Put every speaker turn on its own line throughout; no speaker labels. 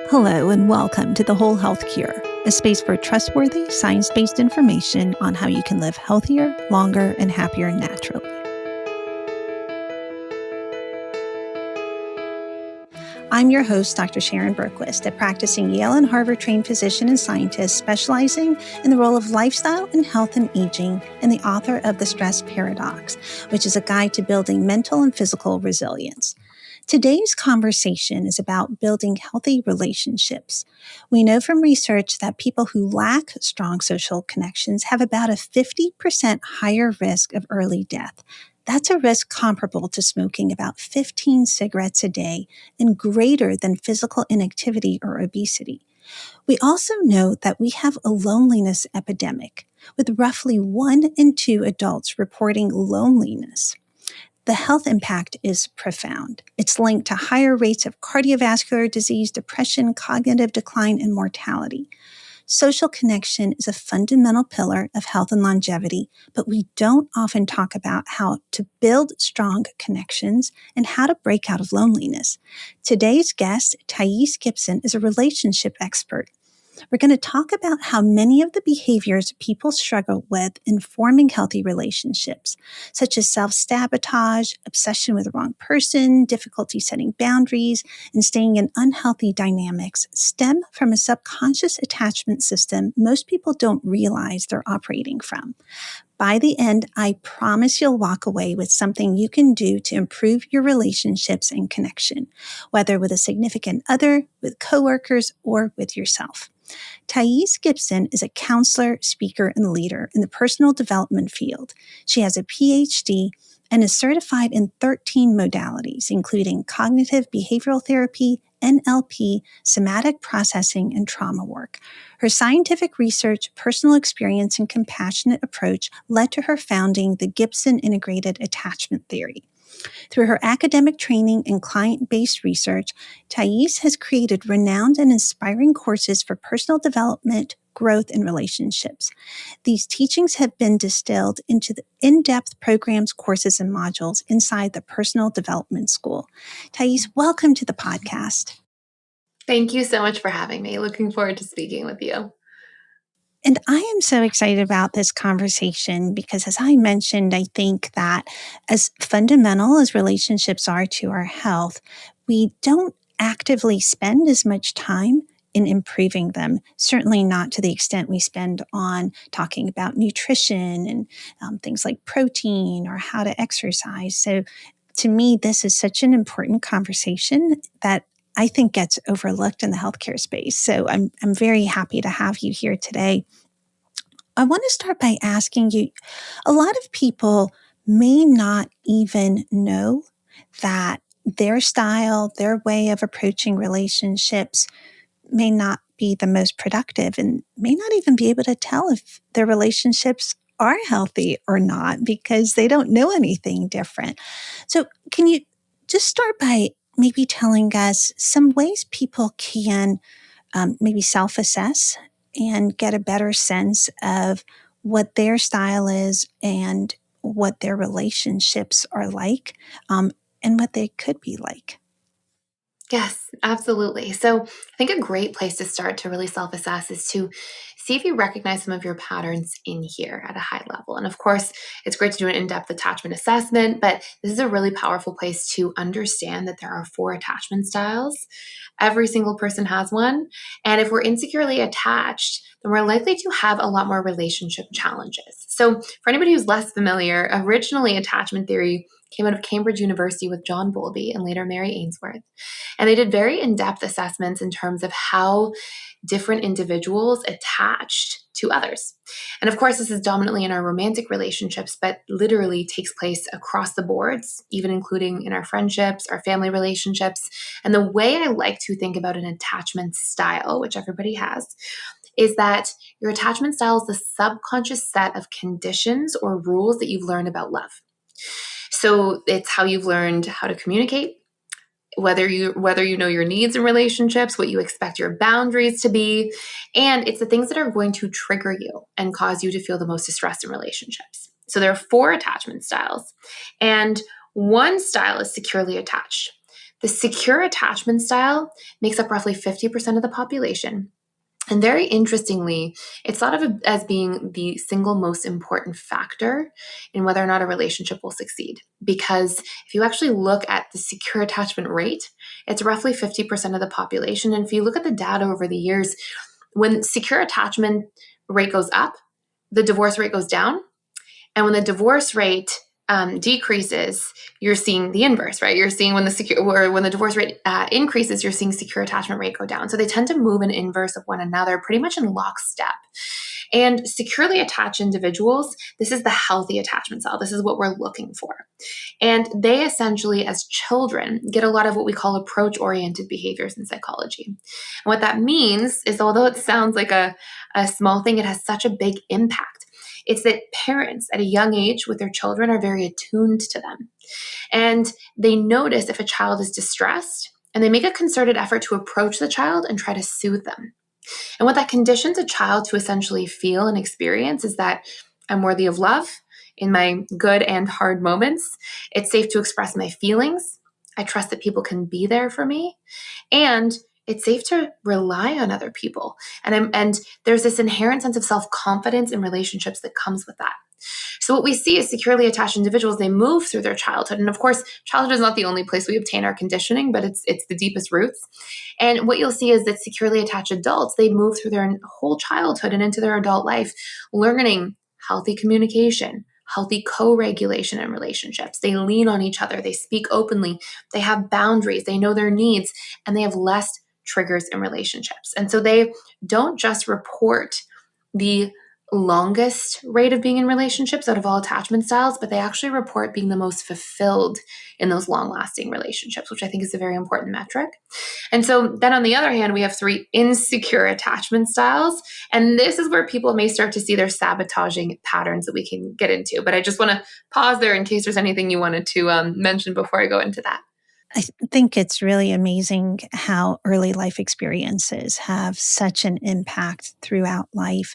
Hello and welcome to The Whole Health Cure, a space for trustworthy, science-based information on how you can live healthier, longer, and happier naturally. I'm your host, Dr. Sharon Berquist, a practicing Yale and Harvard-trained physician and scientist specializing in the role of lifestyle and health and aging, and the author of The Stress Paradox, which is a guide to building mental and physical resilience. Today's conversation is about building healthy relationships. We know from research that people who lack strong social connections have about a 50% higher risk of early death. That's a risk comparable to smoking about 15 cigarettes a day and greater than physical inactivity or obesity. We also know that we have a loneliness epidemic, with roughly 1 in 2 adults reporting loneliness. The health impact is profound. It's linked to higher rates of cardiovascular disease, depression, cognitive decline, and mortality. Social connection is a fundamental pillar of health and longevity, but we don't often talk about how to build strong connections and how to break out of loneliness. Today's guest, Thais Gibson, is a relationship expert. We're going to talk about how many of the behaviors people struggle with in forming healthy relationships, such as self-sabotage, obsession with the wrong person, difficulty setting boundaries, and staying in unhealthy dynamics, stem from a subconscious attachment system most people don't realize they're operating from. By the end, I promise you'll walk away with something you can do to improve your relationships and connection, whether with a significant other, with coworkers, or with yourself. Thais Gibson is a counselor, speaker, and leader in the personal development field. She has a Ph.D. and is certified in 13 modalities, including cognitive behavioral therapy, NLP, somatic processing, and trauma work. Her scientific research, personal experience, and compassionate approach led to her founding the Gibson Integrated Attachment Theory. Through her academic training and client-based research, Thais has created renowned and inspiring courses for personal development, growth, and relationships. These teachings have been distilled into the in-depth programs, courses, and modules inside the Personal Development School. Thais, welcome to the podcast.
Thank you so much for having me. Looking forward to speaking with you.
And I am so excited about this conversation because, as I mentioned, I think that as fundamental as relationships are to our health, we don't actively spend as much time in improving them, certainly not to the extent we spend on talking about nutrition and things like protein or how to exercise. So to me, this is such an important conversation that I think gets overlooked in the healthcare space. So I'm very happy to have you here today. I want to start by asking you, a lot of people may not even know that their style, their way of approaching relationships may not be the most productive and may not even be able to tell if their relationships are healthy or not because they don't know anything different. So can you just start by maybe telling us some ways people can maybe self-assess and get a better sense of what their style is and what their relationships are like, and what they could be like?
Yes, absolutely. So I think a great place to start to really self assess is to see if you recognize some of your patterns in here at a high level. And of course, it's great to do an in depth attachment assessment, but this is a really powerful place to understand that there are 4 attachment styles. Every single person has one. And if we're insecurely attached, then we're likely to have a lot more relationship challenges. So, for anybody who's less familiar, originally attachment theory came out of Cambridge University with John Bowlby and later Mary Ainsworth. And they did very in-depth assessments in terms of how different individuals attached to others. And of course, this is dominantly in our romantic relationships, but literally takes place across the boards, even including in our friendships, our family relationships. And the way I like to think about an attachment style, which everybody has, is that your attachment style is the subconscious set of conditions or rules that you've learned about love. So it's how you've learned how to communicate, whether you know your needs in relationships, what you expect your boundaries to be, and it's the things that are going to trigger you and cause you to feel the most distress in relationships. So there are 4 attachment styles, and one style is securely attached. The secure attachment style makes up roughly 50% of the population. And very interestingly, it's thought of as being the single most important factor in whether or not a relationship will succeed. Because if you actually look at the secure attachment rate, it's roughly 50% of the population. And if you look at the data over the years, when secure attachment rate goes up, the divorce rate goes down. And when the divorce rate decreases, you're seeing the inverse, right? You're seeing when the divorce rate increases, you're seeing secure attachment rate go down. So they tend to move in inverse of one another, pretty much in lockstep. And securely attached individuals, this is the healthy attachment style. This is what we're looking for. And they essentially, as children, get a lot of what we call approach-oriented behaviors in psychology. And what that means is, although it sounds like a small thing, it has such a big impact. It's that parents at a young age with their children are very attuned to them. And they notice if a child is distressed, and they make a concerted effort to approach the child and try to soothe them. And what that conditions a child to essentially feel and experience is that I'm worthy of love in my good and hard moments. It's safe to express my feelings. I trust that people can be there for me. And it's safe to rely on other people. And there's this inherent sense of self-confidence in relationships that comes with that. So what we see is securely attached individuals, they move through their childhood. And of course, childhood is not the only place we obtain our conditioning, but it's the deepest roots. And what you'll see is that securely attached adults, they move through their whole childhood and into their adult life, learning healthy communication, healthy co-regulation in relationships. They lean on each other. They speak openly. They have boundaries. They know their needs, and they have less triggers in relationships. And so they don't just report the longest rate of being in relationships out of all attachment styles, but they actually report being the most fulfilled in those long-lasting relationships, which I think is a very important metric. And so then on the other hand, we have 3 insecure attachment styles. And this is where people may start to see their sabotaging patterns that we can get into. But I just want to pause there in case there's anything you wanted to mention before I go into that.
I think it's really amazing how early life experiences have such an impact throughout life.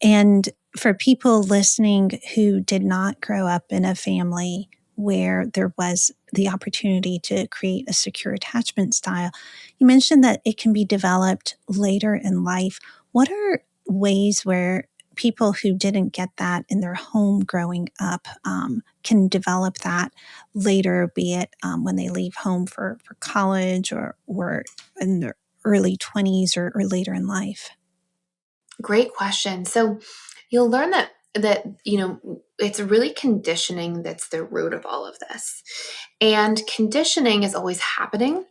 And for people listening who did not grow up in a family where there was the opportunity to create a secure attachment style, you mentioned that it can be developed later in life. What are ways where people who didn't get that in their home growing up can develop that later, be it when they leave home for college or in their early 20s or later in life?
Great question. So you'll learn that it's really conditioning that's the root of all of this. And conditioning is always happening.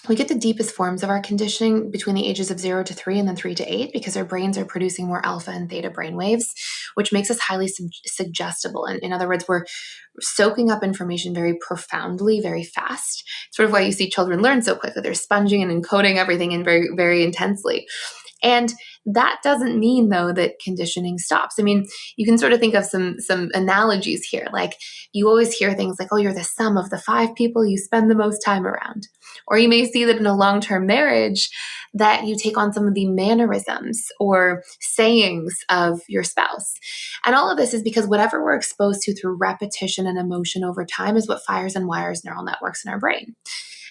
We get the deepest forms of our conditioning between the ages of 0 to 3 and then 3 to 8 because our brains are producing more alpha and theta brain waves, which makes us highly suggestible. And in other words, we're soaking up information very profoundly, very fast. Sort of why you see children learn so quickly. They're sponging and encoding everything in very, very intensely. And that doesn't mean, though, that conditioning stops. I mean, you can sort of think of some analogies here. Like you always hear things like, oh, you're the sum of the 5 people you spend the most time around. Or you may see that in a long-term marriage that you take on some of the mannerisms or sayings of your spouse. And all of this is because whatever we're exposed to through repetition and emotion over time is what fires and wires neural networks in our brain.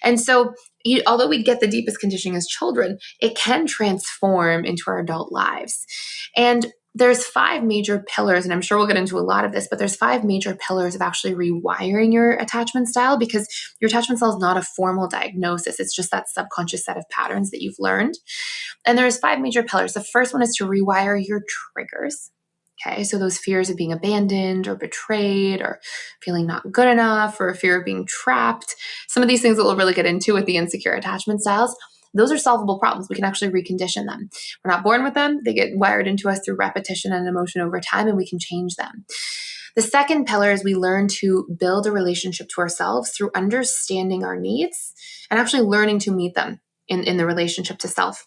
And so although we get the deepest conditioning as children, it can transform into our adult lives. And there's 5 major pillars, and I'm sure we'll get into a lot of this, but there's 5 major pillars of actually rewiring your attachment style, because your attachment style is not a formal diagnosis. It's just that subconscious set of patterns that you've learned. And there's 5 major pillars. The first one is to rewire your triggers. Okay, so those fears of being abandoned or betrayed or feeling not good enough or fear of being trapped, some of these things that we'll really get into with the insecure attachment styles, those are solvable problems. We can actually recondition them. We're not born with them. They get wired into us through repetition and emotion over time, and we can change them. The second pillar is we learn to build a relationship to ourselves through understanding our needs and actually learning to meet them in the relationship to self.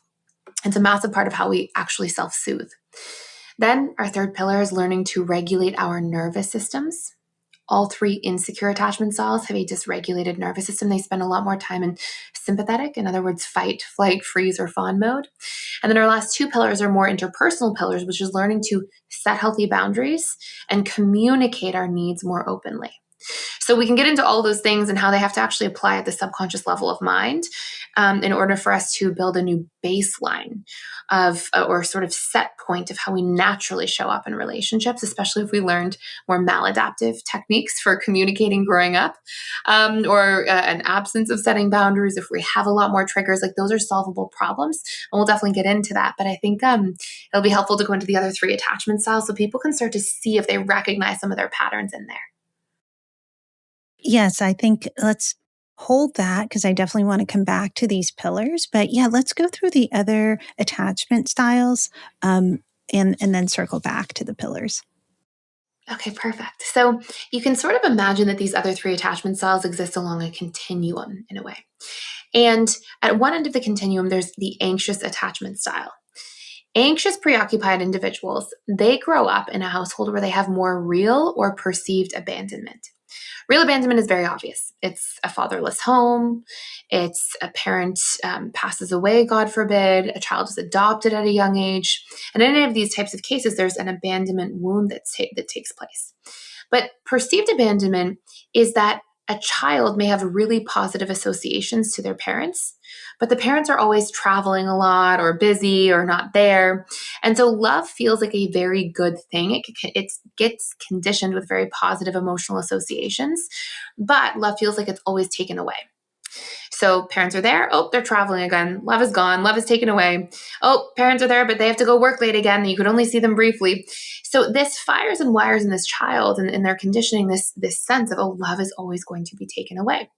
It's a massive part of how we actually self-soothe. Then our third pillar is learning to regulate our nervous systems. All 3 insecure attachment styles have a dysregulated nervous system. They spend a lot more time in sympathetic, in other words, fight, flight, freeze, or fawn mode. And then our last 2 pillars are more interpersonal pillars, which is learning to set healthy boundaries and communicate our needs more openly. So we can get into all those things and how they have to actually apply at the subconscious level of mind in order for us to build a new baseline of or sort of set point of how we naturally show up in relationships, especially if we learned more maladaptive techniques for communicating growing up, or an absence of setting boundaries. If we have a lot more triggers, like those are solvable problems, and we'll definitely get into that. But I think it'll be helpful to go into the other 3 attachment styles so people can start to see if they recognize some of their patterns in there.
Yes, I think let's hold that because I definitely want to come back to these pillars. But yeah, let's go through the other attachment styles and then circle back to the pillars.
Okay, perfect. So you can sort of imagine that these other 3 attachment styles exist along a continuum in a way. And at one end of the continuum, there's the anxious attachment style. Anxious, preoccupied individuals, they grow up in a household where they have more real or perceived abandonment. Real abandonment is very obvious. It's a fatherless home. It's a parent passes away, God forbid. A child is adopted at a young age. And in any of these types of cases, there's an abandonment wound that takes place. But perceived abandonment is that a child may have really positive associations to their parents, but the parents are always traveling a lot or busy or not there. And so love feels like a very good thing. It gets conditioned with very positive emotional associations, but love feels like it's always taken away. So parents are there. Oh, they're traveling again. Love is gone. Love is taken away. Oh, parents are there, but they have to go work late again. You could only see them briefly. So this fires and wires in this child and in their conditioning this sense of, oh, love is always going to be taken away.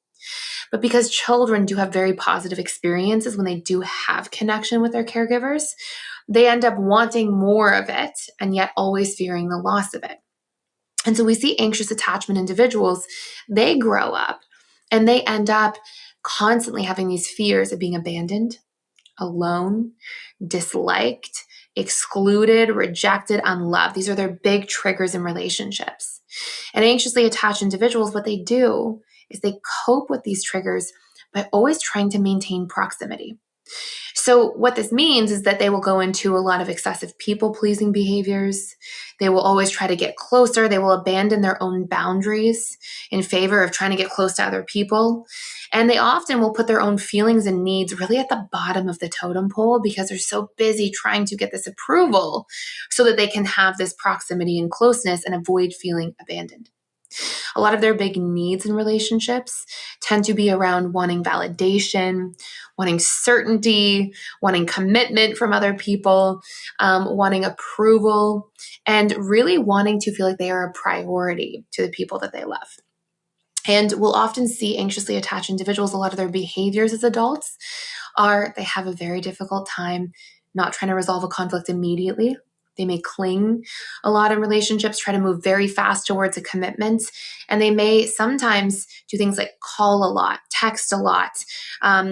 But because children do have very positive experiences when they do have connection with their caregivers, they end up wanting more of it and yet always fearing the loss of it. And so we see anxious attachment individuals, they grow up and they end up constantly having these fears of being abandoned, alone, disliked, excluded, rejected, unloved. These are their big triggers in relationships. And anxiously attached individuals, what they do is they cope with these triggers by always trying to maintain proximity. So, what this means is that they will go into a lot of excessive people pleasing behaviors. They will always try to get closer. They will abandon their own boundaries in favor of trying to get close to other people. And they often will put their own feelings and needs really at the bottom of the totem pole because they're so busy trying to get this approval so that they can have this proximity and closeness and avoid feeling abandoned. A lot of their big needs in relationships tend to be around wanting validation, wanting certainty, wanting commitment from other people, wanting approval, and really wanting to feel like they are a priority to the people that they love. And we'll often see anxiously attached individuals, a lot of their behaviors as adults are they have a very difficult time not trying to resolve a conflict immediately. They may cling a lot in relationships, try to move very fast towards a commitment, and they may sometimes do things like call a lot, text a lot,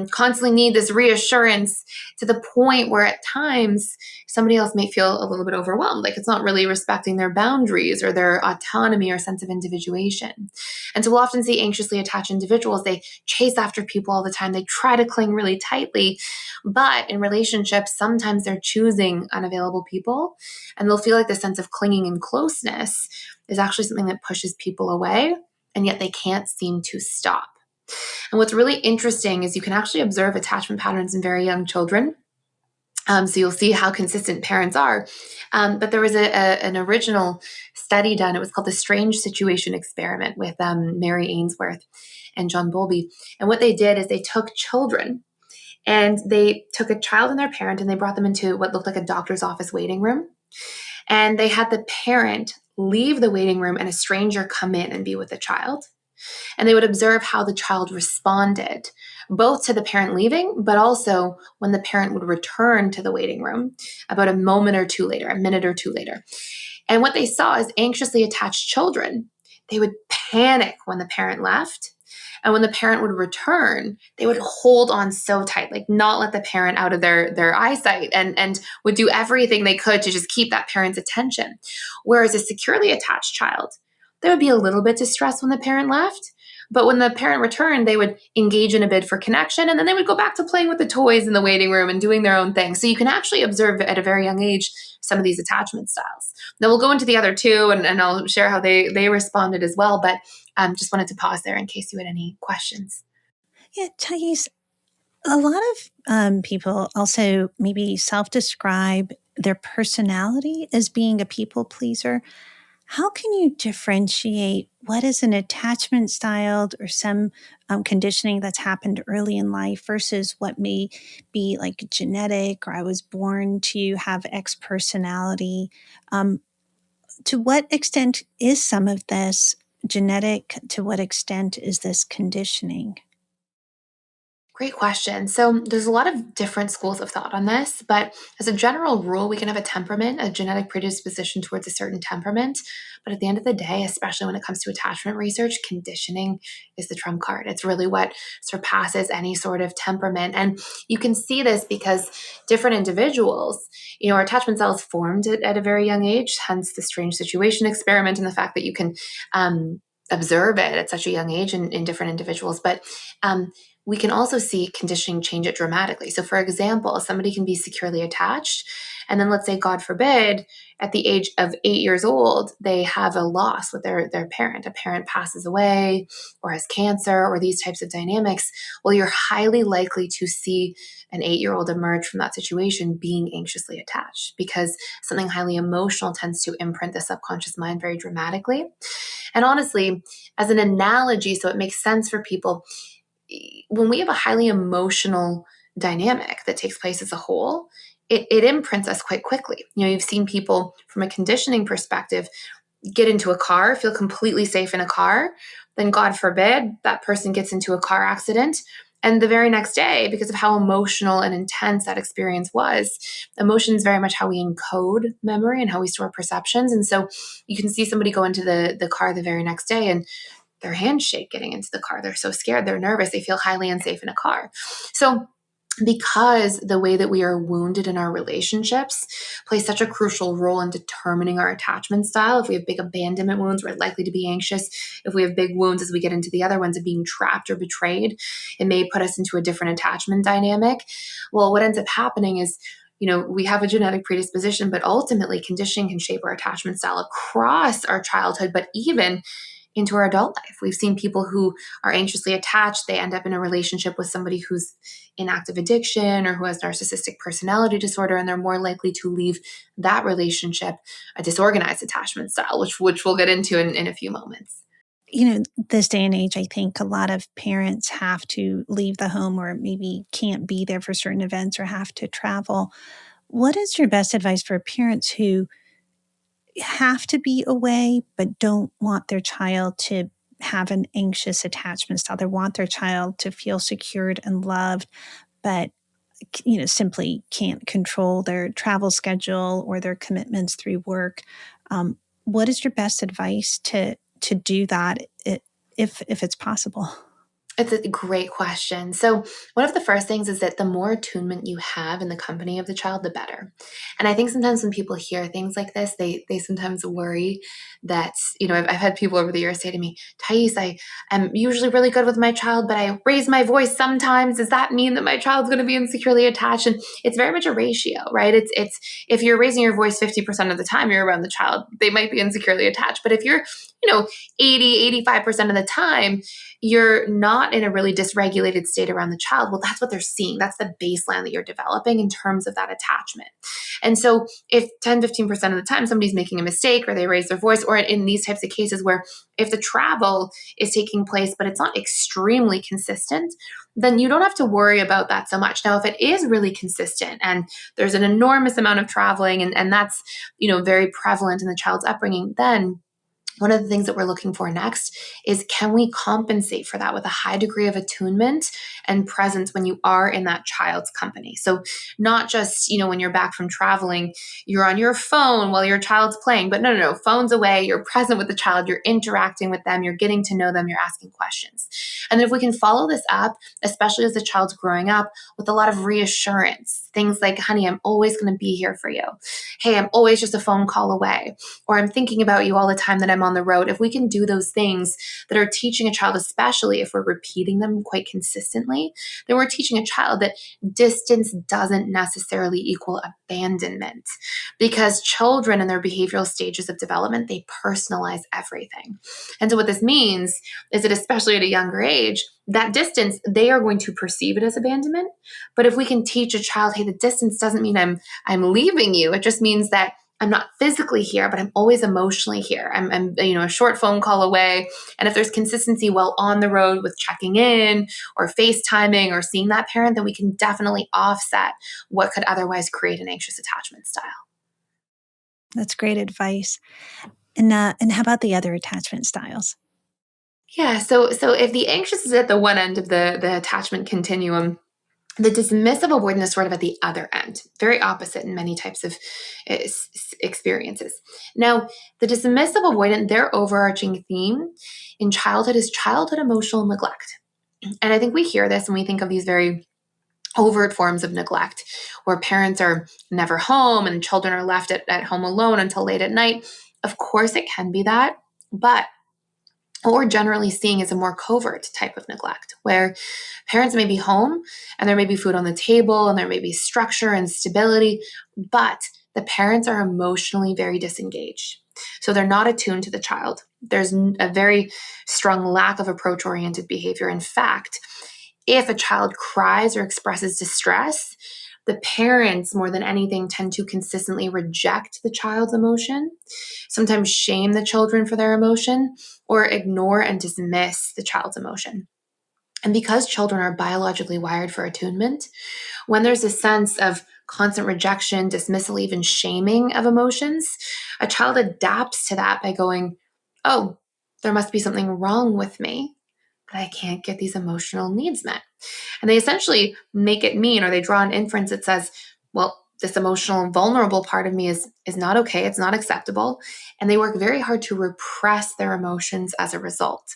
constantly need this reassurance to the point where at times somebody else may feel a little bit overwhelmed, like it's not really respecting their boundaries or their autonomy or sense of individuation. And so we'll often see anxiously attached individuals, they chase after people all the time, they try to cling really tightly, but in relationships, sometimes they're choosing unavailable people. And they'll feel like the sense of clinging and closeness is actually something that pushes people away, and yet they can't seem to stop. And what's really interesting is you can actually observe attachment patterns in very young children. So you'll see how consistent parents are. But there was an original study done. It was called the Strange Situation Experiment with Mary Ainsworth and John Bowlby. And what they did is they took children and they took a child and their parent and they brought them into what looked like a doctor's office waiting room. And they had the parent leave the waiting room and a stranger come in and be with the child. And they would observe how the child responded, both to the parent leaving, but also when the parent would return to the waiting room about a moment or two later, a minute or two later. And what they saw is anxiously attached children. They would panic when the parent left. And when the parent would return, they would hold on so tight, like not let the parent out of their eyesight and would do everything they could to just keep that parent's attention. Whereas a securely attached child, they would be a little bit distressed when the parent left, But when the parent returned, they would engage in a bid for connection, and then they would go back to playing with the toys in the waiting room and doing their own thing. So you can actually observe at a very young age some of these attachment styles. Now we'll go into the other two, and I'll share how they responded as well. But just wanted to pause there in case you had any questions.
Yeah, Thais, a lot of people also maybe self-describe their personality as being a people pleaser. How can you differentiate what is an attachment style or some conditioning that's happened early in life versus what may be like genetic, or I was born to have X personality? To what extent is some of this genetic? To what extent is this conditioning?
Great question. So there's a lot of different schools of thought on this, but as a general rule, we can have a temperament, a genetic predisposition towards a certain temperament. But at the end of the day, especially when it comes to attachment research, conditioning is the trump card. It's really what surpasses any sort of temperament. And you can see this because different individuals, our attachment styles formed at a very young age, hence the strange situation experiment and the fact that you can observe it at such a young age in different individuals. But we can also see conditioning change it dramatically. So, for example, somebody can be securely attached, and then let's say, God forbid, at the age of 8 years old, they have a loss with their parent. A parent passes away or has cancer or these types of dynamics. Well, you're highly likely to see an 8-year-old emerge from that situation being anxiously attached because something highly emotional tends to imprint the subconscious mind very dramatically. And honestly, as an analogy, so it makes sense for people, when we have a highly emotional dynamic that takes place as a whole, it imprints us quite quickly. You've seen people from a conditioning perspective get into a car, feel completely safe in a car, then God forbid that person gets into a car accident. And the very next day, because of how emotional and intense that experience was, emotion is very much how we encode memory and how we store perceptions. And so you can see somebody go into the car the very next day and their hands shake getting into the car. They're so scared, they're nervous, they feel highly unsafe in a car. So because the way that we are wounded in our relationships plays such a crucial role in determining our attachment style. If we have big abandonment wounds, we're likely to be anxious. If we have big wounds, as we get into the other ones, of being trapped or betrayed, it may put us into a different attachment dynamic. Well, what ends up happening is, we have a genetic predisposition, but ultimately conditioning can shape our attachment style across our childhood, but even into our adult life. We've seen people who are anxiously attached. They end up in a relationship with somebody who's in active addiction or who has narcissistic personality disorder, and they're more likely to leave that relationship a disorganized attachment style, which we'll get into in a few moments.
This day and age, I think a lot of parents have to leave the home or maybe can't be there for certain events or have to travel. What is your best advice for parents who have to be away but don't want their child to have an anxious attachment style? They want their child to feel secured and loved, but simply can't control their travel schedule or their commitments through work. What is your best advice to do that if it's possible?
It's a great question. So, one of the first things is that the more attunement you have in the company of the child, the better. And I think sometimes when people hear things like this, they sometimes worry that, I've had people over the years say to me, Thais, I am usually really good with my child, but I raise my voice sometimes. Does that mean that my child's going to be insecurely attached? And it's very much a ratio, right? It's if you're raising your voice 50% of the time you're around the child, they might be insecurely attached. But if you're, 85% of the time, you're not in a really dysregulated state around the child, well, that's what they're seeing. That's the baseline that you're developing in terms of that attachment. And so if 10, 15% of the time somebody's making a mistake or they raise their voice, or in these types of cases where if the travel is taking place, but it's not extremely consistent, then you don't have to worry about that so much. Now, if it is really consistent and there's an enormous amount of traveling and that's, very prevalent in the child's upbringing, then one of the things that we're looking for next is, can we compensate for that with a high degree of attunement and presence when you are in that child's company? So not just, when you're back from traveling, you're on your phone while your child's playing, but no, phone's away, you're present with the child, you're interacting with them, you're getting to know them, you're asking questions. And then if we can follow this up, especially as the child's growing up, with a lot of reassurance, things like, honey, I'm always going to be here for you. Hey, I'm always just a phone call away. Or I'm thinking about you all the time that I'm on the road, if we can do those things that are teaching a child, especially if we're repeating them quite consistently, then we're teaching a child that distance doesn't necessarily equal abandonment, because children in their behavioral stages of development, they personalize everything. And so what this means is that, especially at a younger age, that distance, they are going to perceive it as abandonment. But if we can teach a child, hey, the distance doesn't mean I'm leaving you. It just means that I'm not physically here, but I'm always emotionally here. I'm a short phone call away. And if there's consistency while on the road with checking in or FaceTiming or seeing that parent, then we can definitely offset what could otherwise create an anxious attachment style.
That's great advice. And how about the other attachment styles?
Yeah. So if the anxious is at the one end of the attachment continuum, the dismissive avoidant is sort of at the other end, very opposite in many types of experiences. Now, the dismissive avoidant, their overarching theme in childhood is childhood emotional neglect. And I think we hear this and we think of these very overt forms of neglect where parents are never home and children are left at home alone until late at night. Of course, it can be that, but what we're generally seeing is a more covert type of neglect where parents may be home and there may be food on the table and there may be structure and stability, but the parents are emotionally very disengaged. So they're not attuned to the child. There's a very strong lack of approach-oriented behavior. In fact, if a child cries or expresses distress, the parents, more than anything, tend to consistently reject the child's emotion, sometimes shame the children for their emotion, or ignore and dismiss the child's emotion. And because children are biologically wired for attunement, when there's a sense of constant rejection, dismissal, even shaming of emotions, a child adapts to that by going, oh, there must be something wrong with me that I can't get these emotional needs met. And they essentially make it mean, or they draw an inference that says, well, this emotional and vulnerable part of me is not okay. It's not acceptable. And they work very hard to repress their emotions as a result.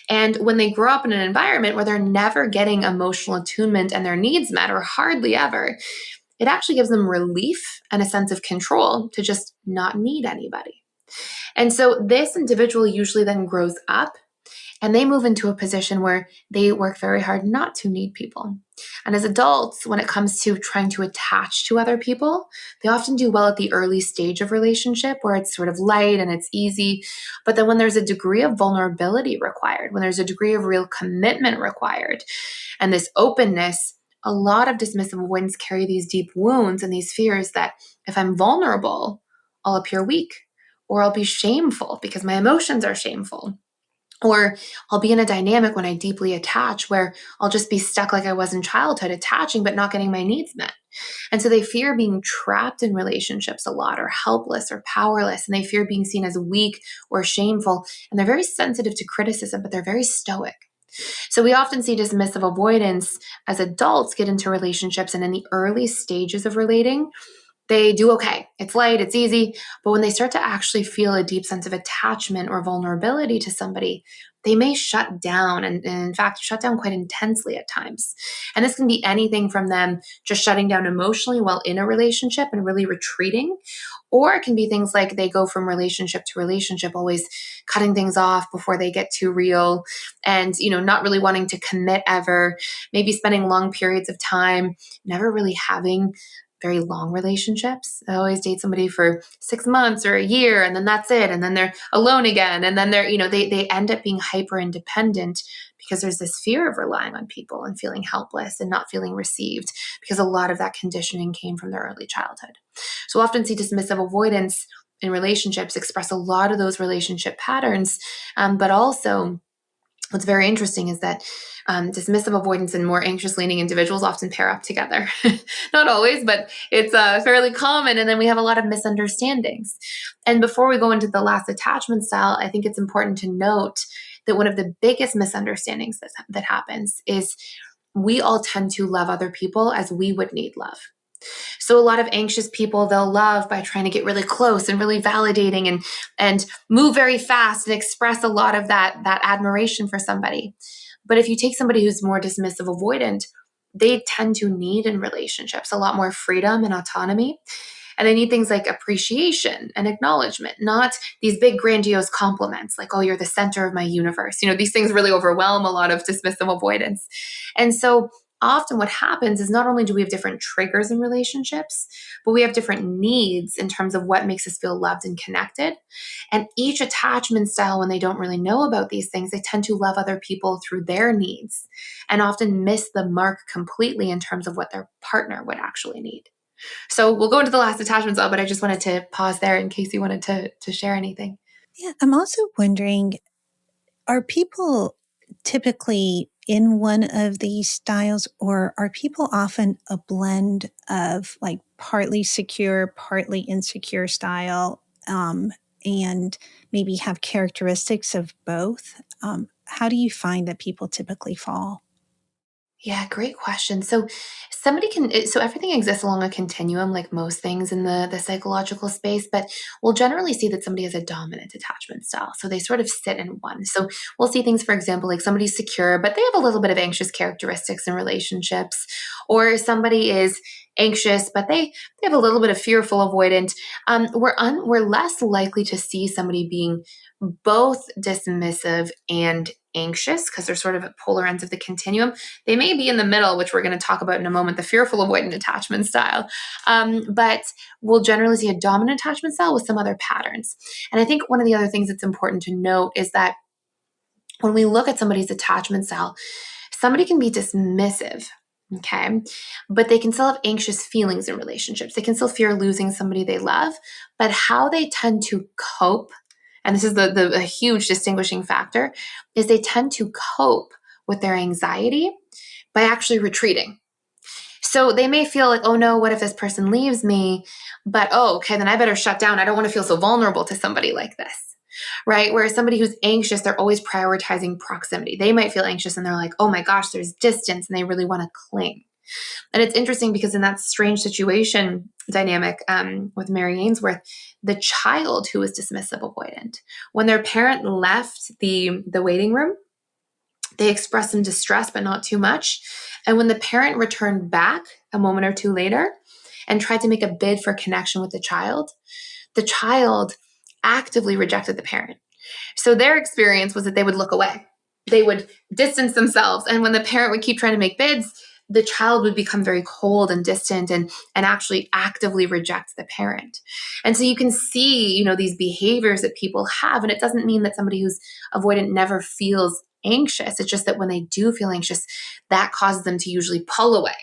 And when they grow up in an environment where they're never getting emotional attunement and their needs met, or hardly ever, it actually gives them relief and a sense of control to just not need anybody. And so this individual usually then grows up and they move into a position where they work very hard not to need people. And as adults, when it comes to trying to attach to other people, they often do well at the early stage of relationship where it's sort of light and it's easy. But then when there's a degree of vulnerability required, when there's a degree of real commitment required, and this openness, a lot of dismissive avoidants carry these deep wounds and these fears that if I'm vulnerable, I'll appear weak, or I'll be shameful because my emotions are shameful. Or I'll be in a dynamic when I deeply attach where I'll just be stuck like I was in childhood, attaching but not getting my needs met. And so they fear being trapped in relationships a lot, or helpless or powerless. And they fear being seen as weak or shameful. And they're very sensitive to criticism, but they're very stoic. So we often see dismissive avoidance as adults get into relationships, and in the early stages of relating, they do okay. It's light, it's easy. But when they start to actually feel a deep sense of attachment or vulnerability to somebody, they may shut down and in fact, shut down quite intensely at times. And this can be anything from them just shutting down emotionally while in a relationship and really retreating. Or it can be things like they go from relationship to relationship, always cutting things off before they get too real and, not really wanting to commit ever, maybe spending long periods of time, never really having very long relationships. I always date somebody for 6 months or a year, and then that's it. And then they're alone again. And then they end up being hyper independent because there's this fear of relying on people and feeling helpless and not feeling received, because a lot of that conditioning came from their early childhood. So we'll often see dismissive avoidance in relationships express a lot of those relationship patterns, but also what's very interesting is that dismissive avoidance and more anxious leaning individuals often pair up together. Not always, but it's fairly common. And then we have a lot of misunderstandings. And before we go into the last attachment style, I think it's important to note that one of the biggest misunderstandings that happens is we all tend to love other people as we would need love. So a lot of anxious people, they'll love by trying to get really close and really validating and move very fast and express a lot of that admiration for somebody. But if you take somebody who's more dismissive avoidant, they tend to need in relationships a lot more freedom and autonomy. And they need things like appreciation and acknowledgement, not these big grandiose compliments like, oh, you're the center of my universe. These things really overwhelm a lot of dismissive avoidance. And so often what happens is not only do we have different triggers in relationships, but we have different needs in terms of what makes us feel loved and connected. And each attachment style, when they don't really know about these things, they tend to love other people through their needs and often miss the mark completely in terms of what their partner would actually need. So we'll go into the last attachment style, but I just wanted to pause there in case you wanted to share anything.
Yeah, I'm also wondering, are people typically in one of these styles, or are people often a blend of like partly secure, partly insecure style, and maybe have characteristics of both? How do you find that people typically fall?
Yeah, great question. So everything exists along a continuum, like most things in the psychological space, but we'll generally see that somebody has a dominant attachment style. So they sort of sit in one. So we'll see things, for example, like somebody's secure, but they have a little bit of anxious characteristics in relationships, or somebody is anxious, but they have a little bit of fearful avoidant. We're less likely to see somebody being both dismissive and anxious because they're sort of at polar ends of the continuum. They may be in the middle, which we're going to talk about in a moment, the fearful avoidant attachment style. But we'll generally see a dominant attachment style with some other patterns. And I think one of the other things that's important to note is that when we look at somebody's attachment style, somebody can be dismissive, okay, but they can still have anxious feelings in relationships. They can still fear losing somebody they love, but how they tend to cope, and this is a huge distinguishing factor, is they tend to cope with their anxiety by actually retreating. So they may feel like, oh no, what if this person leaves me? But oh, okay, then I better shut down. I don't want to feel so vulnerable to somebody like this, right? Whereas somebody who's anxious, they're always prioritizing proximity. They might feel anxious and they're like, oh my gosh, there's distance, and they really want to cling. And it's interesting because in that strange situation dynamic with Mary Ainsworth, the child who was dismissive avoidant, when their parent left the waiting room, they expressed some distress, but not too much. And when the parent returned back a moment or two later and tried to make a bid for connection with the child actively rejected the parent. So their experience was that they would look away. They would distance themselves. And when the parent would keep trying to make bids, the child would become very cold and distant and actually actively reject the parent. And so you can see, these behaviors that people have. And it doesn't mean that somebody who's avoidant never feels anxious. It's just that when they do feel anxious, that causes them to usually pull away.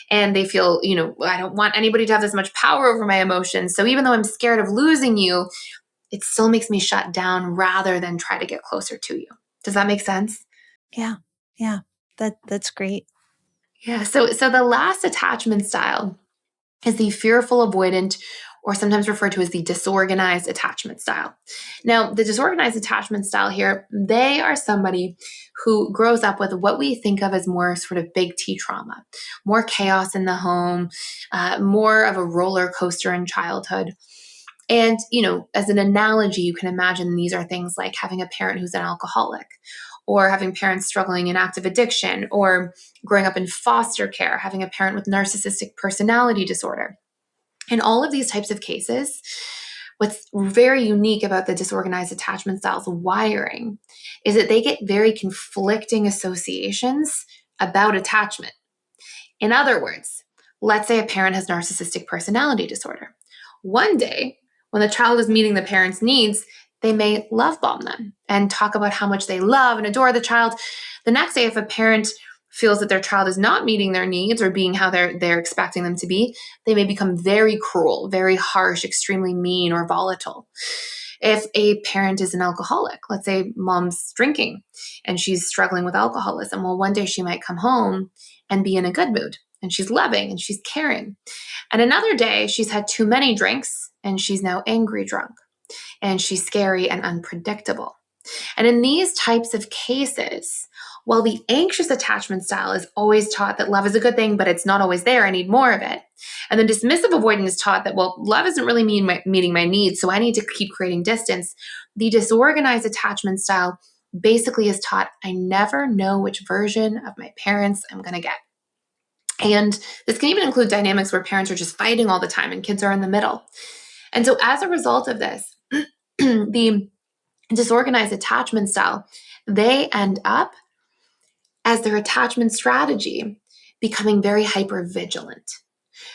And they feel, I don't want anybody to have this much power over my emotions. So even though I'm scared of losing you, it still makes me shut down rather than try to get closer to you. Does that make sense?
Yeah, that's great.
Yeah. So the last attachment style is the fearful avoidant, or sometimes referred to as the disorganized attachment style. Now, the disorganized attachment style here, they are somebody who grows up with what we think of as more sort of big T trauma, more chaos in the home, more of a roller coaster in childhood. And, as an analogy, you can imagine these are things like having a parent who's an alcoholic, or having parents struggling in active addiction, or growing up in foster care, having a parent with narcissistic personality disorder. In all of these types of cases, what's very unique about the disorganized attachment style's wiring is that they get very conflicting associations about attachment. In other words, let's say a parent has narcissistic personality disorder. One day, when the child is meeting the parent's needs, they may love bomb them and talk about how much they love and adore the child. The next day, if a parent feels that their child is not meeting their needs or being how they're expecting them to be, they may become very cruel, very harsh, extremely mean, or volatile. If a parent is an alcoholic, let's say mom's drinking and she's struggling with alcoholism, well, one day she might come home and be in a good mood and she's loving and she's caring. And another day she's had too many drinks and she's now angry drunk and she's scary and unpredictable. And in these types of cases, while the anxious attachment style is always taught that love is a good thing, but it's not always there, I need more of it. And the dismissive avoidant is taught that, well, love isn't really meeting my needs, so I need to keep creating distance. The disorganized attachment style basically is taught, I never know which version of my parents I'm going to get. And this can even include dynamics where parents are just fighting all the time and kids are in the middle. And so as a result of this, the disorganized attachment style, they end up as their attachment strategy becoming very hypervigilant.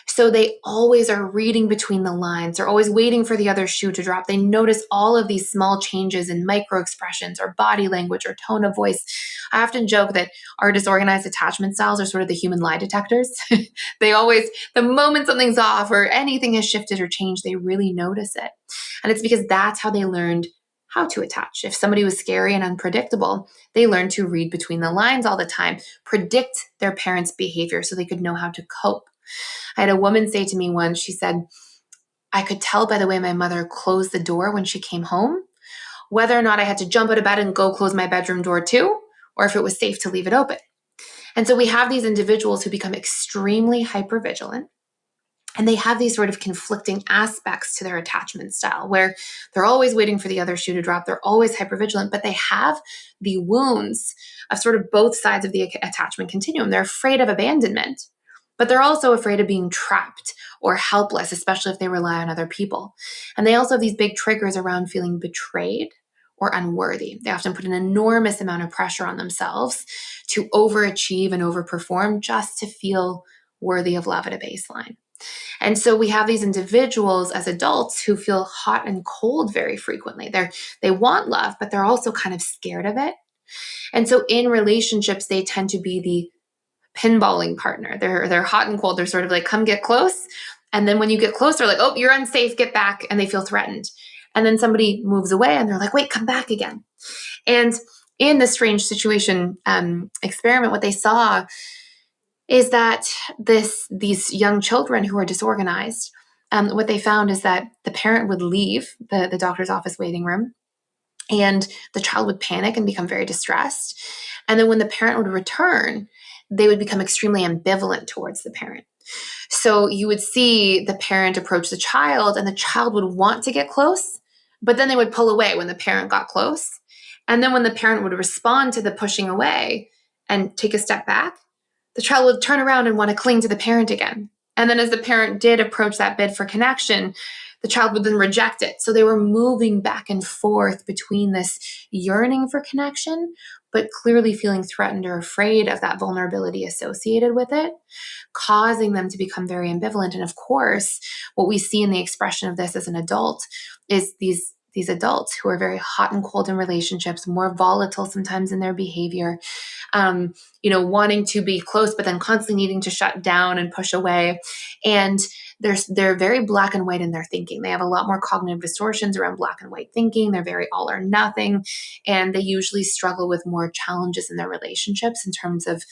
So they always are reading between the lines. They're always waiting for the other shoe to drop. They notice all of these small changes in micro expressions or body language or tone of voice. I often joke that our disorganized attachment styles are sort of the human lie detectors. They always, the moment something's off or anything has shifted or changed, they really notice it. And it's because that's how they learned how to attach. If somebody was scary and unpredictable, they learned to read between the lines all the time, predict their parents' behavior so they could know how to cope. I had a woman say to me once, she said, I could tell by the way my mother closed the door when she came home, whether or not I had to jump out of bed and go close my bedroom door too, or if it was safe to leave it open. And so we have these individuals who become extremely hypervigilant, and they have these sort of conflicting aspects to their attachment style where they're always waiting for the other shoe to drop. They're always hypervigilant, but they have the wounds of sort of both sides of the attachment continuum. They're afraid of abandonment, but they're also afraid of being trapped or helpless, especially if they rely on other people. And they also have these big triggers around feeling betrayed or unworthy. They often put an enormous amount of pressure on themselves to overachieve and overperform just to feel worthy of love at a baseline. And so we have these individuals as adults who feel hot and cold very frequently. They want love, but they're also kind of scared of it. And so in relationships, they tend to be the pinballing partner. They're hot and cold. They're sort of like, come get close. And then when you get close, they're like, oh, you're unsafe, get back. And they feel threatened. And then somebody moves away and they're like, wait, come back again. And in the strange situation experiment, what they saw is that these young children who are disorganized, what they found is that the parent would leave the doctor's office waiting room, and the child would panic and become very distressed. And then when the parent would return, they would become extremely ambivalent towards the parent. So you would see the parent approach the child, and the child would want to get close, but then they would pull away when the parent got close. And then when the parent would respond to the pushing away and take a step back, the child would turn around and want to cling to the parent again. And then as the parent did approach that bid for connection, the child would then reject it. So they were moving back and forth between this yearning for connection, but clearly feeling threatened or afraid of that vulnerability associated with it, causing them to become very ambivalent. And of course, what we see in the expression of this as an adult is these adults who are very hot and cold in relationships, more volatile sometimes in their behavior, wanting to be close, but then constantly needing to shut down and push away. And they're very black and white in their thinking. They have a lot more cognitive distortions around black and white thinking. They're very all or nothing. And they usually struggle with more challenges in their relationships in terms of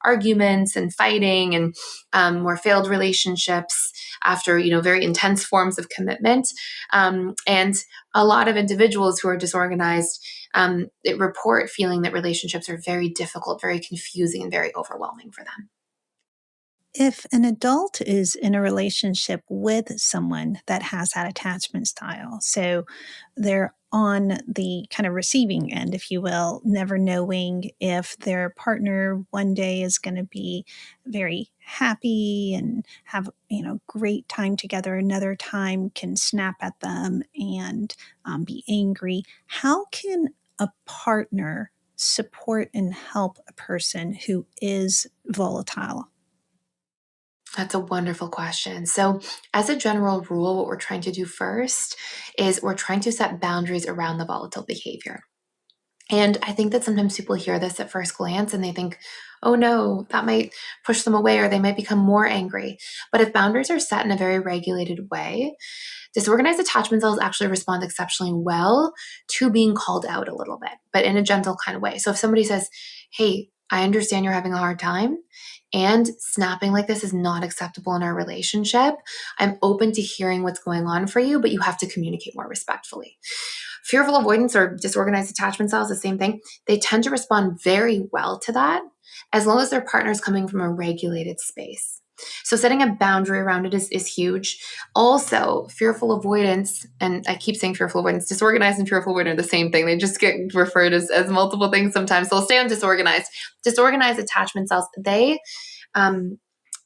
arguments and fighting and more failed relationships after, very intense forms of commitment. And a lot of individuals who are disorganized report feeling that relationships are very difficult, very confusing, and very overwhelming for them.
If an adult is in a relationship with someone that has that attachment style, so they're on the kind of receiving end, if you will, never knowing if their partner one day is going to be very happy and have, great time together, another time can snap at them and be angry, how can a partner support and help a person who is volatile?
That's a wonderful question. So, as a general rule, what we're trying to do first is we're trying to set boundaries around the volatile behavior. And I think that sometimes people hear this at first glance and they think, oh no, that might push them away or they might become more angry. But if boundaries are set in a very regulated way, disorganized attachment styles actually respond exceptionally well to being called out a little bit, but in a gentle kind of way. So if somebody says, hey, I understand you're having a hard time, and snapping like this is not acceptable in our relationship. I'm open to hearing what's going on for you, but you have to communicate more respectfully. Fearful avoidance or disorganized attachment styles, the same thing. They tend to respond very well to that as long as their partner is coming from a regulated space. So setting a boundary around it is huge. Also, fearful avoidance, and I keep saying fearful avoidance, disorganized and fearful avoidance are the same thing. They just get referred as multiple things sometimes. So I'll stay on disorganized. Disorganized attachment styles, they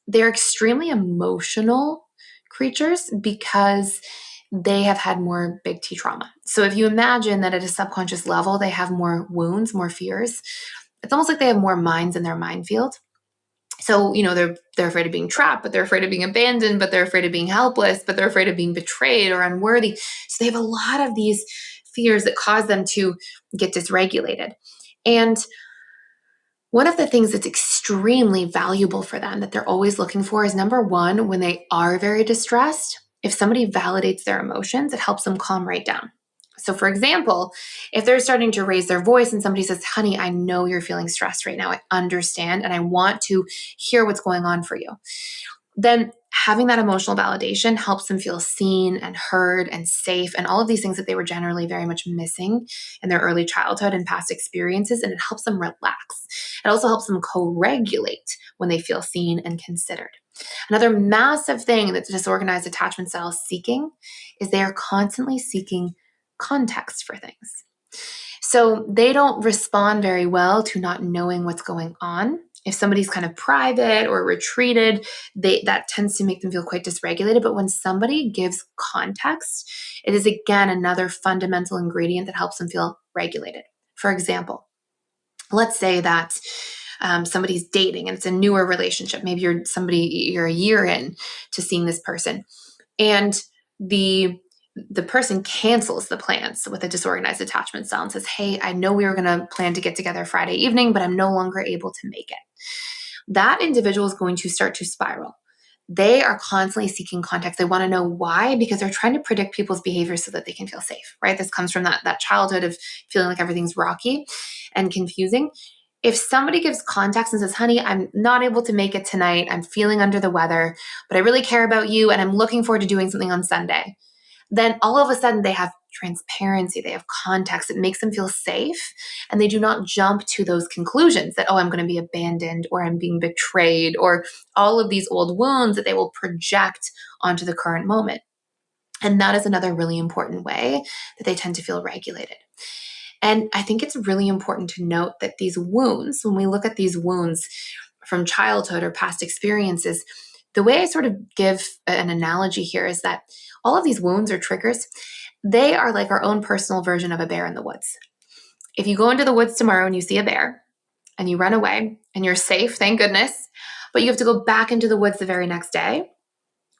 they're extremely emotional creatures because they have had more big T trauma. So if you imagine that at a subconscious level, they have more wounds, more fears, it's almost like they have more minds in their mind field. So, they're afraid of being trapped, but they're afraid of being abandoned, but they're afraid of being helpless, but they're afraid of being betrayed or unworthy. So they have a lot of these fears that cause them to get dysregulated. And one of the things that's extremely valuable for them that they're always looking for is, number one, when they are very distressed, if somebody validates their emotions, it helps them calm right down. So, for example, if they're starting to raise their voice and somebody says, honey, I know you're feeling stressed right now. I understand, and I want to hear what's going on for you. Then having that emotional validation helps them feel seen and heard and safe, and all of these things that they were generally very much missing in their early childhood and past experiences, and it helps them relax. It also helps them co-regulate when they feel seen and considered. Another massive thing that the disorganized attachment style is seeking is they are constantly seeking context for things. So they don't respond very well to not knowing what's going on. If somebody's kind of private or retreated, that tends to make them feel quite dysregulated. But when somebody gives context, it is again another fundamental ingredient that helps them feel regulated. For example, let's say that somebody's dating and it's a newer relationship. Maybe you're a year in to seeing this person, and the person cancels the plans with a disorganized attachment style and says, hey, I know we were going to plan to get together Friday evening, but I'm no longer able to make it. That individual is going to start to spiral. They are constantly seeking context. They want to know why, because they're trying to predict people's behavior so that they can feel safe, right? This comes from that childhood of feeling like everything's rocky and confusing. If somebody gives context and says, honey, I'm not able to make it tonight. I'm feeling under the weather, but I really care about you and I'm looking forward to doing something on Sunday. Then all of a sudden they have transparency, they have context. It makes them feel safe, and they do not jump to those conclusions that, oh, I'm going to be abandoned or I'm being betrayed or all of these old wounds that they will project onto the current moment. And that is another really important way that they tend to feel regulated. And I think it's really important to note that these wounds, when we look at these wounds from childhood or past experiences, the way I sort of give an analogy here is that all of these wounds or triggers, they are like our own personal version of a bear in the woods. If you go into the woods tomorrow and you see a bear and you run away and you're safe, thank goodness, but you have to go back into the woods the very next day,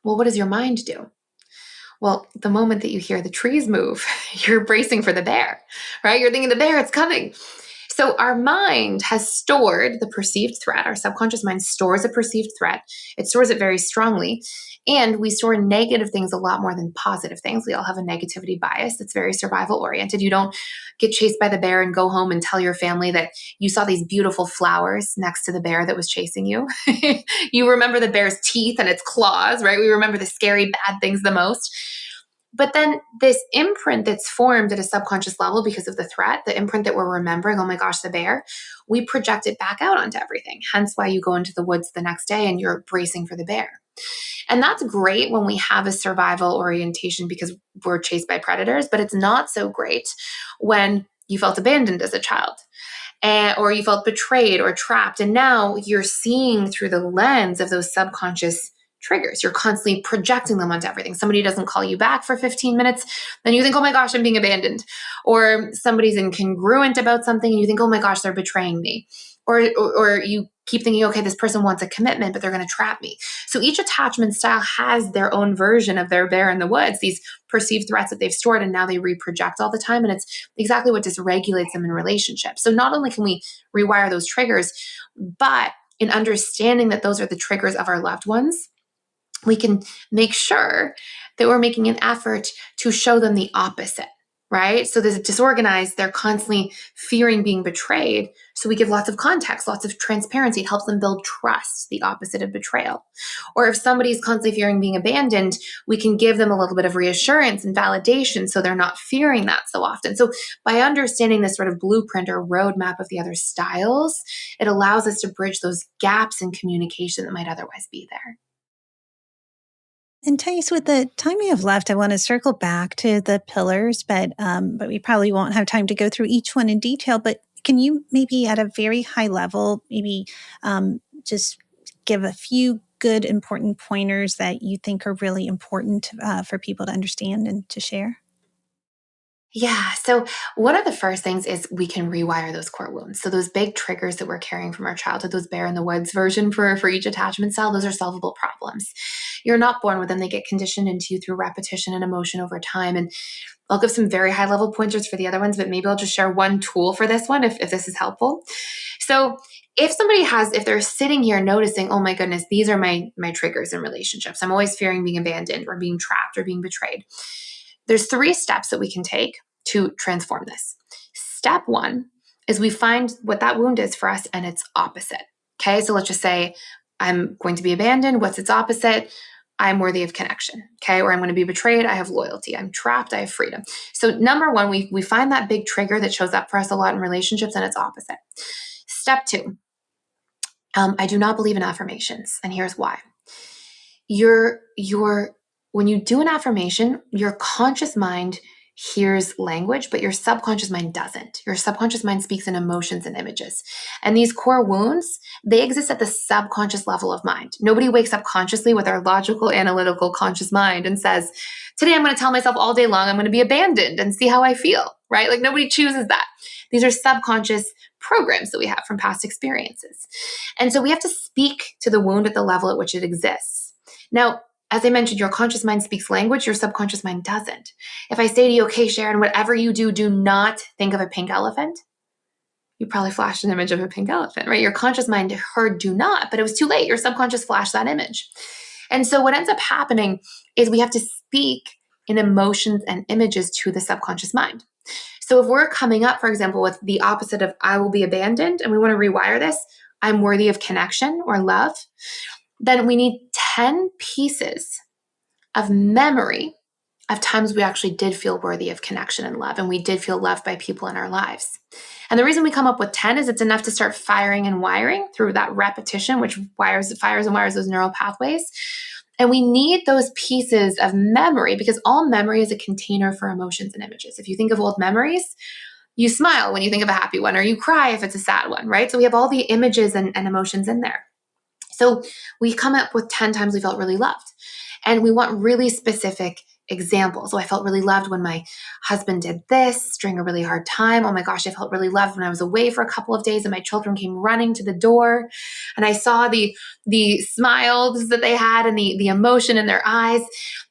well, what does your mind do? Well, the moment that you hear the trees move, you're bracing for the bear, right? You're thinking the bear, it's coming. So our mind has stored the perceived threat. Our subconscious mind stores a perceived threat. It stores it very strongly. And we store negative things a lot more than positive things. We all have a negativity bias that's very survival oriented. You don't get chased by the bear and go home and tell your family that you saw these beautiful flowers next to the bear that was chasing you. You remember the bear's teeth and its claws, right? We remember the scary bad things the most. But then this imprint that's formed at a subconscious level because of the threat, the imprint that we're remembering, oh my gosh, the bear, we project it back out onto everything. Hence why you go into the woods the next day and you're bracing for the bear. And that's great when we have a survival orientation because we're chased by predators, but it's not so great when you felt abandoned as a child. Or you felt betrayed or trapped. And now you're seeing through the lens of those subconscious triggers. You're constantly projecting them onto everything. Somebody doesn't call you back for 15 minutes, then you think, oh my gosh, I'm being abandoned. Or somebody's incongruent about something and you think, oh my gosh, they're betraying me. Or you keep thinking, okay, this person wants a commitment, but they're going to trap me. So each attachment style has their own version of their bear in the woods, these perceived threats that they've stored, and now they reproject all the time. And it's exactly what dysregulates them in relationships. So not only can we rewire those triggers, but in understanding that those are the triggers of our loved ones, we can make sure that we're making an effort to show them the opposite, right? So there's disorganized, they're constantly fearing being betrayed. So we give lots of context, lots of transparency. It helps them build trust, the opposite of betrayal. Or if somebody's constantly fearing being abandoned, we can give them a little bit of reassurance and validation so they're not fearing that so often. So by understanding this sort of blueprint or roadmap of the other styles, it allows us to bridge those gaps in communication that might otherwise be there.
And Thais, with the time we have left, I want to circle back to the pillars, but we probably won't have time to go through each one in detail. But can you maybe at a very high level, maybe just give a few good, important pointers that you think are really important for people to understand and to share?
Yeah. So one of the first things is we can rewire those core wounds. So those big triggers that we're carrying from our childhood, those bear in the woods version for each attachment style, those are solvable problems. You're not born with them. They get conditioned into you through repetition and emotion over time. And I'll give some very high level pointers for the other ones, but maybe I'll just share one tool for this one if this is helpful. So if they're sitting here noticing, oh my goodness, these are my triggers in relationships. I'm always fearing being abandoned or being trapped or being betrayed. There's 3 steps that we can take to transform this. Step 1 is we find what that wound is for us and its opposite. Okay, so let's just say I'm going to be abandoned. What's its opposite? I'm worthy of connection. Okay, or I'm going to be betrayed. I have loyalty. I'm trapped. I have freedom. So number 1, we find that big trigger that shows up for us a lot in relationships and its opposite. Step 2, I do not believe in affirmations, and here's why. When you do an affirmation, your conscious mind hears language, but your subconscious mind doesn't. Your subconscious mind speaks in emotions and images. And these core wounds, they exist at the subconscious level of mind. Nobody wakes up consciously with our logical, analytical, conscious mind and says, today I'm going to tell myself all day long I'm going to be abandoned and see how I feel, right? Like nobody chooses that. These are subconscious programs that we have from past experiences. And so we have to speak to the wound at the level at which it exists. Now, as I mentioned, your conscious mind speaks language, your subconscious mind doesn't. If I say to you, okay, Sharon, whatever you do, do not think of a pink elephant, you probably flashed an image of a pink elephant, right? Your conscious mind heard do not, but it was too late. Your subconscious flashed that image. And so what ends up happening is we have to speak in emotions and images to the subconscious mind. So if we're coming up, for example, with the opposite of I will be abandoned, and we want to rewire this, I'm worthy of connection or love, then we need 10 pieces of memory of times we actually did feel worthy of connection and love, and we did feel loved by people in our lives. And the reason we come up with 10 is it's enough to start firing and wiring through that repetition, which fires and wires those neural pathways. And we need those pieces of memory because all memory is a container for emotions and images. If you think of old memories, you smile when you think of a happy one, or you cry if it's a sad one, right? So we have all the images and emotions in there. So we come up with 10 times we felt really loved. And we want really specific examples. So I felt really loved when my husband did this during a really hard time. Oh my gosh, I felt really loved when I was away for a couple of days and my children came running to the door and I saw the smiles that they had and the emotion in their eyes.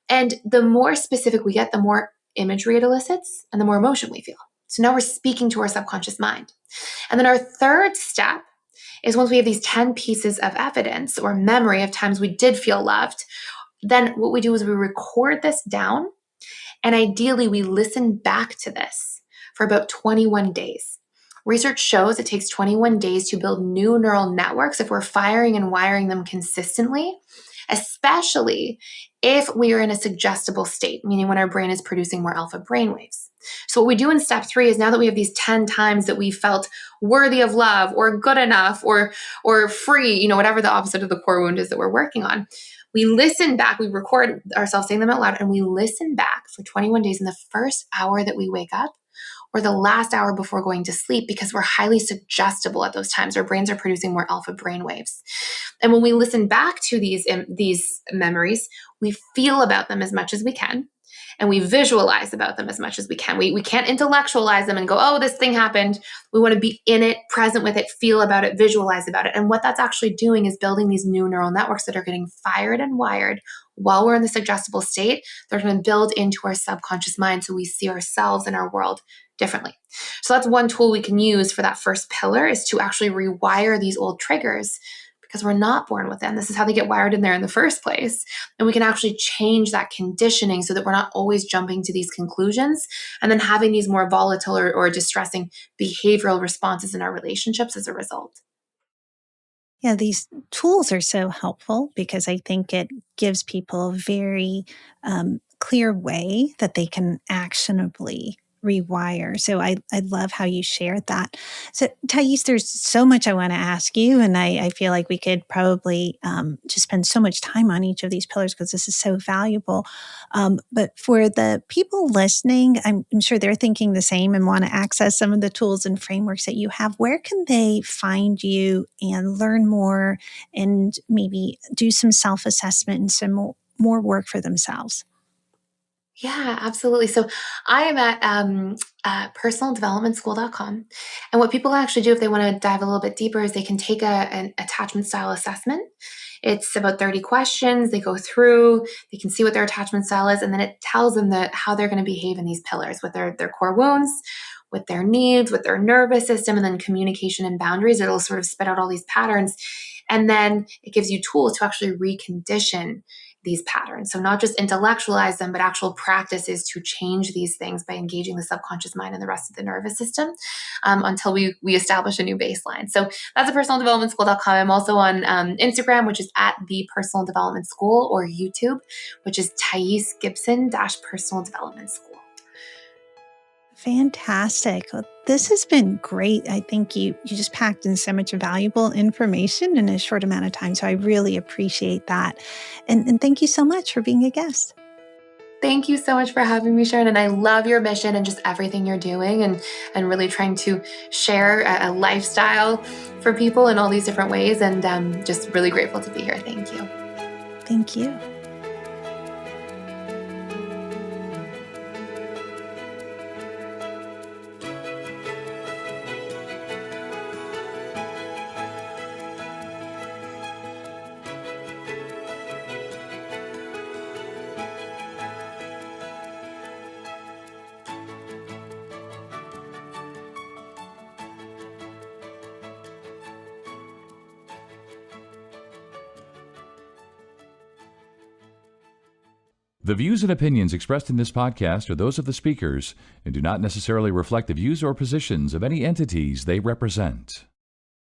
And the more specific we get, the more imagery it elicits and the more emotion we feel. So now we're speaking to our subconscious mind. And then our third step is once we have these 10 pieces of evidence or memory of times we did feel loved, then what we do is we record this down, and ideally we listen back to this for about 21 days. Research shows it takes 21 days to build new neural networks if we're firing and wiring them consistently, especially if we are in a suggestible state, meaning when our brain is producing more alpha brainwaves. So what we do in step 3 is now that we have these 10 times that we felt worthy of love or good enough or free, whatever the opposite of the core wound is that we're working on, we listen back, we record ourselves saying them out loud, and we listen back for 21 days in the first hour that we wake up or the last hour before going to sleep because we're highly suggestible at those times. Our brains are producing more alpha brainwaves. And when we listen back to these memories, we feel about them as much as we can. And we visualize about them as much as we can. We can't intellectualize them and go, oh, this thing happened. We want to be in it, present with it, feel about it, visualize about it. And what that's actually doing is building these new neural networks that are getting fired and wired while we're in the suggestible state. They're going to build into our subconscious mind so we see ourselves and our world differently. So that's one tool we can use for that first pillar, is to actually rewire these old triggers, because we're not born with them. This is how they get wired in there in the first place. And we can actually change that conditioning so that we're not always jumping to these conclusions and then having these more volatile or distressing behavioral responses in our relationships as a result.
Yeah, these tools are so helpful because I think it gives people a very clear way that they can actionably rewire. So I love how you shared that. So Thais, there's so much I want to ask you, and I feel like we could probably just spend so much time on each of these pillars because this is so valuable. But for the people listening, I'm sure they're thinking the same and want to access some of the tools and frameworks that you have. Where can they find you and learn more and maybe do some self-assessment and some more work for themselves?
Yeah, absolutely. So I am at personaldevelopmentschool.com. And what people actually do if they want to dive a little bit deeper is they can take an attachment style assessment. It's about 30 questions. They go through, they can see what their attachment style is, and then it tells them how they're going to behave in these pillars with their core wounds, with their needs, with their nervous system, and then communication and boundaries. It'll sort of spit out all these patterns. And then it gives you tools to actually recondition these patterns. So not just intellectualize them, but actual practices to change these things by engaging the subconscious mind and the rest of the nervous system until we establish a new baseline. So that's at personaldevelopmentschool.com. I'm also on Instagram, which is at the Personal Development School, or YouTube, which is Thais Gibson Personal Development School.
Fantastic. Well, this has been great. I think you just packed in so much valuable information in a short amount of time. So I really appreciate that. And thank you so much for being a guest.
Thank you so much for having me, Sharon. And I love your mission and just everything you're doing and really trying to share a lifestyle for people in all these different ways. And just really grateful to be here. Thank you.
Thank you.
The views and opinions expressed in this podcast are those of the speakers and do not necessarily reflect the views or positions of any entities they represent.